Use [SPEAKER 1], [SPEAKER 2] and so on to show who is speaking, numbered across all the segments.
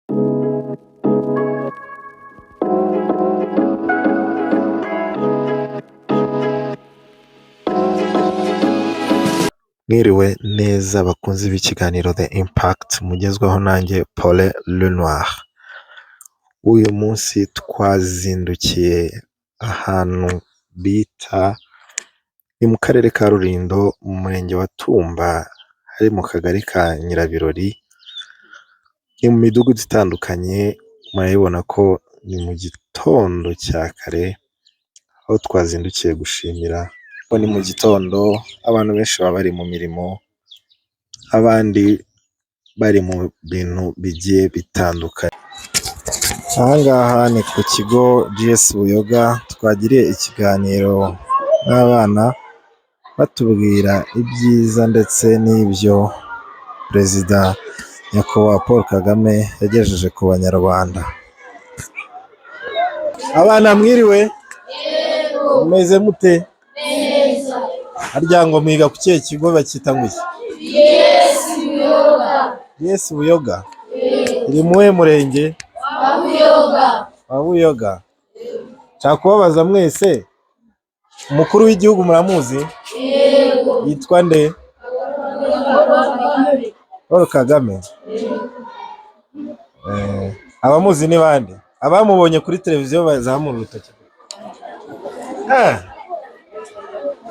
[SPEAKER 1] Mwiriwe neza bakunzi b'ikiganiro The Impact mugezwaho nanjye Paulin Lenoir. Uyu munsi twazindukiye ahantu bita ni mu karere ka Rulindo mu murenge wa Tumba, hari mu kagari ka Nyirabirori, ni mu midugudu itandukanye. Murabibona ko ni mu gitondo cya kare, aho twazindukiye gushimira ko ni mu gitondo abantu benshi baba bari mu mirimo, abandi bari mu bintu bigiye bitandukanye. Aha ngaha ni ku kigo GS Buyoga, twagiriye ikiganiro n'abana batubwira ibyiza ndetse n'ibyo Perezida Nyakubahwa Paul Kagame yagejeje ku banyarwanda. Abana mwiriwe? Mumeze mute? Harya ngo mwiga ku kihe kigo bacyita ngo iki? GS Buyoga. Iri muhe murenge? Wa Buyoga. Nshaka kubabaza mwese, umukuru w'igihugu muramuzi? Yitwa nde? Paul Kagame. Abamuzi ni bande? Abamubonye kuri televiziyo bazamura urutoki.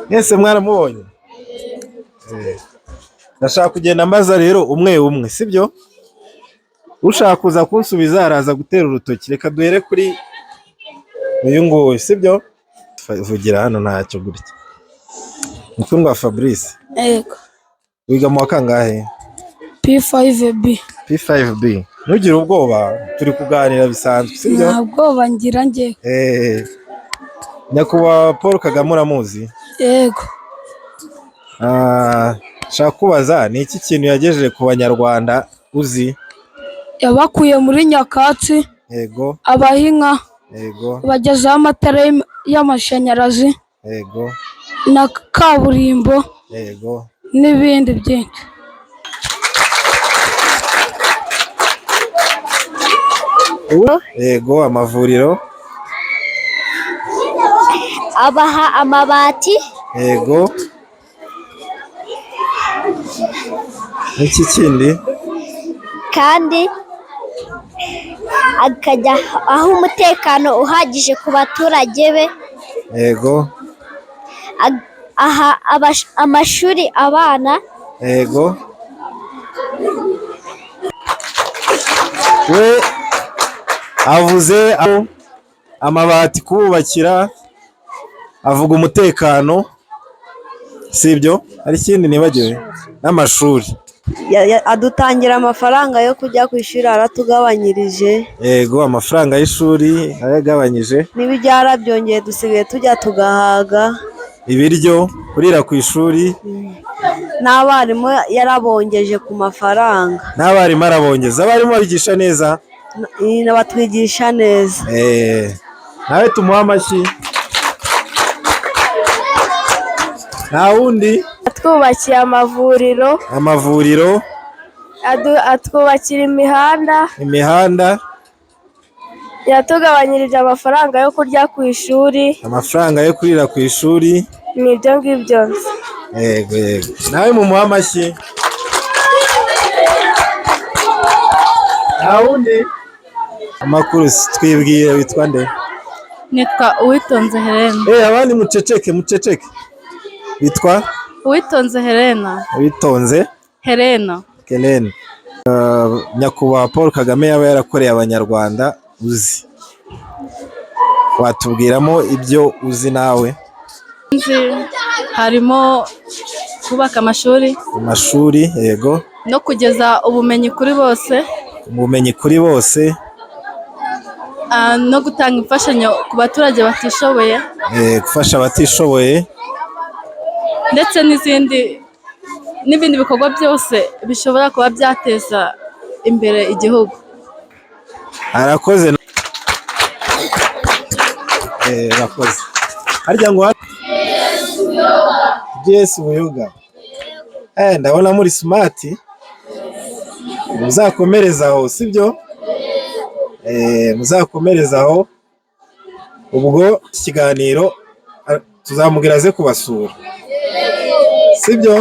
[SPEAKER 1] Mwese mwaramubonye? Ndashaka kugenda mbaza rero umwe umwe, sibyo? Ushaka kuza kunsubiza araza gutera urutoki. Reka duhere kuri uyu nguyu, sibyo? Vugira hano ntacyo gutya. Mukundwa Fabrice.
[SPEAKER 2] Yego.
[SPEAKER 1] Wiga mu wa kangahe?
[SPEAKER 2] P5B.
[SPEAKER 1] P5B. Ntugire ubwoba, turi kuganira bisanzwe, sibyo?
[SPEAKER 2] Nta bwoba ngira njye.
[SPEAKER 1] Nyakubahwa Paul Kagame uramuzi?
[SPEAKER 2] Yego.
[SPEAKER 1] Nshaka kubaza, ni iki kintu yagejeje ku banyarwanda uzi?
[SPEAKER 2] Yabakuye muri nyakatsi.
[SPEAKER 1] Yego.
[SPEAKER 2] Abaha inka.
[SPEAKER 1] Yego.
[SPEAKER 2] Bagezaho amatara y'amashanyarazi.
[SPEAKER 1] Yego.
[SPEAKER 2] Na kaburimbo.
[SPEAKER 1] Yego.
[SPEAKER 2] N'ibindi byinshi.
[SPEAKER 1] Yego, amavuriro.
[SPEAKER 3] Abaha amabati.
[SPEAKER 1] Yego. Iki kindi?
[SPEAKER 3] Kandi akajya aho umutekano uhagije ku baturage be.
[SPEAKER 1] Yego.
[SPEAKER 3] Aha amashuri abana.
[SPEAKER 1] Yego. We avuze amabati kububakira, avuga umutekano, sibyo? Hari ikindi nibagiwe? N'amashuri.
[SPEAKER 4] Adutangira amafaranga yo kujya ku ishuri, aratugabanyirije.
[SPEAKER 1] Yego, amafaranga y'ishuri aragabanyije.
[SPEAKER 4] N'ibyara byongeye, dusigaye tujya tugahaga.
[SPEAKER 1] Ibiryo kurira ku ishuri.
[SPEAKER 4] N'abarimu yarabongeje ku mafaranga.
[SPEAKER 1] N'abarimu arabongeza. Abarimu babigisha neza?
[SPEAKER 4] Batwigisha neza.
[SPEAKER 1] Nawe tumuha amashyi. Nta wundi?
[SPEAKER 2] Atwubakiye amavuriro.
[SPEAKER 1] Amavuriro.
[SPEAKER 2] Atwubakira imihanda.
[SPEAKER 1] Imihanda.
[SPEAKER 2] Yatugabanyirije amafaranga yo kurya ku ishuri.
[SPEAKER 1] Amafaranga yo kurira ku ishuri.
[SPEAKER 2] Nibyo ngibyo.
[SPEAKER 1] Yego yego. Nawe mumuha amashyi. Nta wundi? Amakuru twibwire, witwa nde?
[SPEAKER 2] Nitwa Uwitonze Helena.
[SPEAKER 1] Abandi muceceke. Witwa?
[SPEAKER 2] Uwitonze Helena.
[SPEAKER 1] Uwitonze
[SPEAKER 2] Helena.
[SPEAKER 1] Nyakubahwa Paul Kagame yaba yarakoreye abanyarwanda uzi? Watubwiramo ibyo uzi nawe?
[SPEAKER 2] Harimo kubaka amashuri.
[SPEAKER 1] Amashuri, yego.
[SPEAKER 2] No kugeza ubumenyi kuri bose.
[SPEAKER 1] Ubumenyi kuri bose.
[SPEAKER 2] No gutanga imfashanyo ku baturage batishoboye.
[SPEAKER 1] Gufasha abatishoboye.
[SPEAKER 2] Ndetse n'ibindi bikorwa byose bishobora kuba byateza imbere igihugu.
[SPEAKER 1] Arakoze. Arakoze. Harya ngo GS Buyoga. Ndabona muri smart. Muzakomereza aho, sibyo? muzakomereza aho, ubwo ikiganiro tuzamubwira aze kubasura, sibyo?